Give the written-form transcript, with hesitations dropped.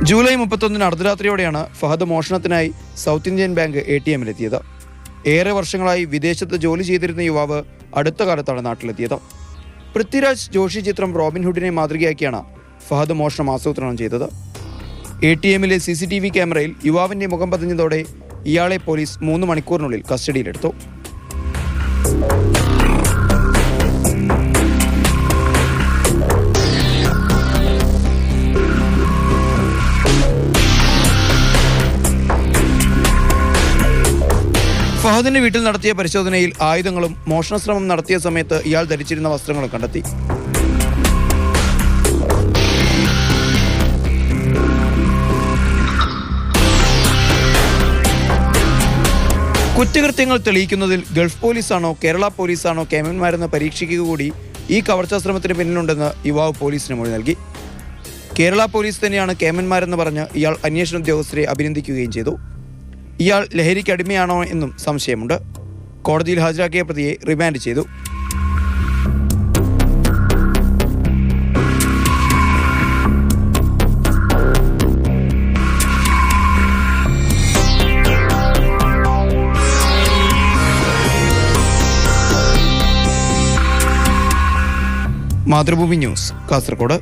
July 31 അർദ്ധരാത്രിയോടെയാണ് ഫഹദ് മോഷണത്തിനായി South Indian bank ATMലെത്തിയത്. ഏറെ വർഷങ്ങളായി വിദേശത്ത് ജോലി ചെയ്തിരുന്ന യുവാവ് അടുത്ത കാലത്താണ് നാട്ടിലെത്തിയത്. പൃഥ്വിരാജ് ജോഷി ചിത്രം റോബിൻഹുഡിനെ മാതൃകയാക്കിയാണ് ഫഹദ് മോഷണം ആസൂത്രണം ചെയ്തത്. ATMലെ CCTV ക്യാമറയിൽ യുവാവിന്റെ മുഖം പതിഞ്ഞതോടെ ഇയാളെ പോലീസ് 3 മണിക്കൂറിനുള്ളിൽ കസ്റ്റഡിയിലെടുത്തു. ഫഹദിന്റെ വീട്ടിൽ നടത്തിയ പരിശോധനയിൽ ആയുധങ്ങളും മോഷണശ്രമം നടത്തിയ സമയത്ത് ഇയാൾ ധരിച്ചിരുന്ന വസ്ത്രങ്ങളും കണ്ടെത്തി. കുറ്റകൃത്യങ്ങൾ തെളിയിക്കുന്നതിൽ ഗൾഫ് പോലീസാണോ കേരള പോലീസാണോ കേമന്മാരെന്ന് പരീക്ഷിക്കുക കൂടി ഈ കവർച്ചാശ്രമത്തിന് പിന്നിലുണ്ടെന്ന് യുവാവ് പോലീസിന് മൊഴി നൽകി. കേരള പോലീസ് തന്നെയാണ് കേമന്മാരെന്ന് പറഞ്ഞ് ഇയാൾ അന്വേഷണ ഉദ്യോഗസ്ഥരെ അഭിനന്ദിക്കുകയും ചെയ്തു. ഇയാൾ ലഹരിക്ക് അടിമയാണോ എന്നും സംശയമുണ്ട്. കോടതിയിൽ ഹാജരാക്കിയ പ്രതിയെ റിമാൻഡ് ചെയ്തു. മാതൃഭൂമി ന്യൂസ്, കാസർഗോഡ്.